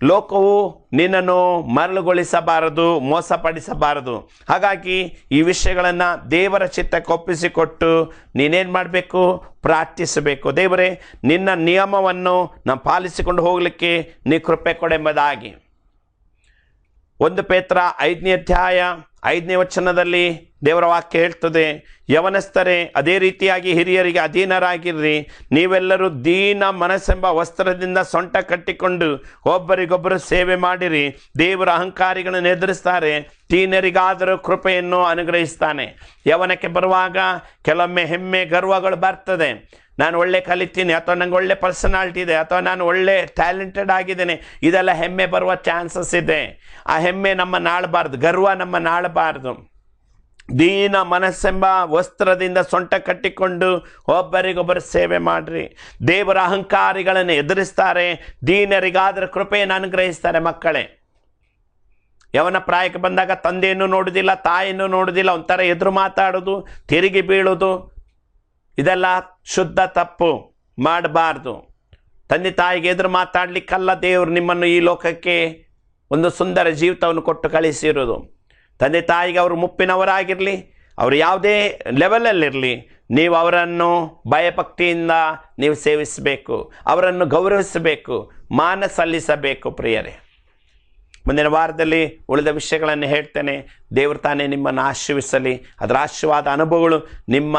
ಲೋಕವು ನಿನ್ನನ್ನು ಮರಳುಗೊಳಿಸಬಾರದು, ಮೋಸಪಡಿಸಬಾರದು. ಹಾಗಾಗಿ ಈ ವಿಷಯಗಳನ್ನು ದೇವರ ಚಿತ್ತಕ್ಕೆ ಒಪ್ಪಿಸಿಕೊಟ್ಟು ನೀನೇನು ಮಾಡಬೇಕು? ಪ್ರಾರ್ಥಿಸಬೇಕು. ದೇವರೇ, ನಿನ್ನ ನಿಯಮವನ್ನು ನಾನು ಪಾಲಿಸಿಕೊಂಡು ಹೋಗಲಿಕ್ಕೆ ನೀ ಕೃಪೆ ಕೊಡೆಂಬುದಾಗಿ. 1 ಪೇತ್ರ 5ನೇ ಅಧ್ಯಾಯ 5ನೇ ವಚನದಲ್ಲಿ ದೇವರ ವಾಕ್ಯ ಹೇಳ್ತದೆ, ಯವನಸ್ಥರೇ ಅದೇ ರೀತಿಯಾಗಿ ಹಿರಿಯರಿಗೆ ಅಧೀನರಾಗಿರ್ರಿ. ನೀವೆಲ್ಲರೂ ದೀನ ಮನಸ್ಸೆಂಬ ವಸ್ತ್ರದಿಂದ ಸೊಂಟ ಕಟ್ಟಿಕೊಂಡು ಒಬ್ಬರಿಗೊಬ್ಬರು ಸೇವೆ ಮಾಡಿರಿ. ದೇವರ ಅಹಂಕಾರಿಗಳನ್ನು ಎದುರಿಸ್ತಾರೆ, ದೀನರಿಗಾದರೂ ಕೃಪೆಯನ್ನು ಅನುಗ್ರಹಿಸ್ತಾನೆ. ಯವನಕ್ಕೆ ಬರುವಾಗ ಕೆಲವೊಮ್ಮೆ ಹೆಮ್ಮೆ ಗರ್ವಗಳು ಬರ್ತದೆ. ನಾನು ಒಳ್ಳೆ ಕಲಿತೀನಿ, ಅಥವಾ ನಂಗೆ ಒಳ್ಳೆ ಪರ್ಸನಾಲಿಟಿ ಇದೆ, ಅಥವಾ ನಾನು ಒಳ್ಳೆ ಟ್ಯಾಲೆಂಟೆಡ್ ಆಗಿದ್ದೇನೆ, ಇದೆಲ್ಲ ಹೆಮ್ಮೆ ಬರುವ ಚಾನ್ಸಸ್ ಇದೆ. ಆ ಹೆಮ್ಮೆ ನಮ್ಮ ನಾಳಬಾರ್ದು, ಗರ್ವ ನಮ್ಮ ನಾಳಬಾರ್ದು. ದೀನ ಮನಸ್ಸೆಂಬ ವಸ್ತ್ರದಿಂದ ಸೊಂಟ ಕಟ್ಟಿಕೊಂಡು ಒಬ್ಬರಿಗೊಬ್ಬರು ಸೇವೆ ಮಾಡ್ರಿ. ದೇವರ ಅಹಂಕಾರಿಗಳನ್ನು ಎದುರಿಸ್ತಾರೆ, ದೀನರಿಗಾದರೂ ಕೃಪೆಯನ್ನು ಅನುಗ್ರಹಿಸ್ತಾರೆ. ಮಕ್ಕಳೇ, ಯವನ ಪ್ರಾಯಕ್ಕೆ ಬಂದಾಗ ತಂದೆಯನ್ನು ನೋಡುವುದಿಲ್ಲ, ತಾಯಿಯನ್ನು ನೋಡುವುದಿಲ್ಲ, ಒಂಥರ ಎದುರು ಮಾತಾಡೋದು, ತಿರುಗಿ ಬೀಳೋದು, ಇದೆಲ್ಲ ಶುದ್ಧ ತಪ್ಪು. ಮಾಡಬಾರ್ದು. ತಂದೆ ತಾಯಿಗೆ ಎದುರು ಮಾತಾಡಲಿಕ್ಕಲ್ಲ ದೇವರು ನಿಮ್ಮನ್ನು ಈ ಲೋಕಕ್ಕೆ ಒಂದು ಸುಂದರ ಜೀವಿತವನ್ನು ಕೊಟ್ಟು ಕಳಿಸಿರೋದು. ತಂದೆ ತಾಯಿಗೆ ಅವರು ಮುಪ್ಪಿನವರಾಗಿರಲಿ, ಅವರು ಯಾವುದೇ ಲೆವೆಲಲ್ಲಿರಲಿ, ನೀವು ಅವರನ್ನು ಭಯಭಕ್ತಿಯಿಂದ ನೀವು ಸೇವಿಸಬೇಕು, ಅವರನ್ನು ಗೌರವಿಸಬೇಕು, ಮಾನ ಸಲ್ಲಿಸಬೇಕು. ಪ್ರಿಯರೇ, ಮುಂದಿನ ವಾರದಲ್ಲಿ ಉಳಿದ ವಿಷಯಗಳನ್ನು ಹೇಳ್ತೇನೆ. ದೇವರು ತಾನೇ ನಿಮ್ಮನ್ನು ಆಶೀರ್ವಿಸಲಿ. ಅದರ ಆಶೀರ್ವಾದ ಅನುಭವಗಳು ನಿಮ್ಮ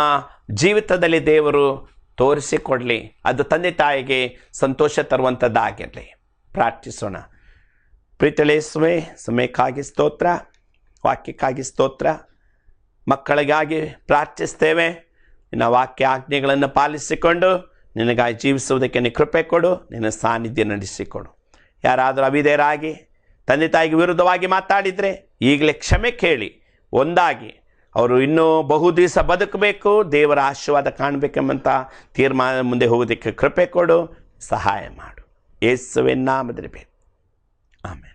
ಜೀವಿತದಲ್ಲಿ ದೇವರು ತೋರಿಸಿಕೊಡಲಿ. ಅದು ತಂದೆ ತಾಯಿಗೆ ಸಂತೋಷ ತರುವಂಥದ್ದಾಗಿರಲಿ. ಪ್ರಾರ್ಥಿಸೋಣ. ಪ್ರೀತಿಸುವೆ, ಸಮಯಕ್ಕಾಗಿ ಸ್ತೋತ್ರ, ವಾಕ್ಯಕ್ಕಾಗಿ ಸ್ತೋತ್ರ. ಮಕ್ಕಳಿಗಾಗಿ ಪ್ರಾರ್ಥಿಸ್ತೇವೆ. ನಿನ್ನ ವಾಕ್ಯ ಆಜ್ಞೆಗಳನ್ನು ಪಾಲಿಸಿಕೊಂಡು ನಿನಗಾಗಿ ಜೀವಿಸುವುದಕ್ಕೆ ನೀನು ಕೃಪೆ ಕೊಡು, ನಿನ್ನ ಸಾನ್ನಿಧ್ಯ ನಡೆಸಿಕೊಡು. ಯಾರಾದರೂ ಅವಿಧೇಯರಾಗಿ ತಂದೆ ತಾಯಿಗೆ ವಿರುದ್ಧವಾಗಿ ಮಾತಾಡಿದರೆ ಈಗಲೇ ಕ್ಷಮೆ ಕೇಳಿ ಒಂದಾಗಿ ಅವರು ಇನ್ನೂ ಬಹು ದಿವಸ ಬದುಕಬೇಕು, ದೇವರ ಆಶೀರ್ವಾದ ಕಾಣಬೇಕೆಂಬಂಥ ತೀರ್ಮಾನ ಮುಂದೆ ಹೋಗೋದಕ್ಕೆ ಕೃಪೆ ಕೊಡು, ಸಹಾಯ ಮಾಡು. ಯೇಸುವಿನ ನಾಮದಲ್ಲಿ ಬೇಡ. ಆಮೇಲೆ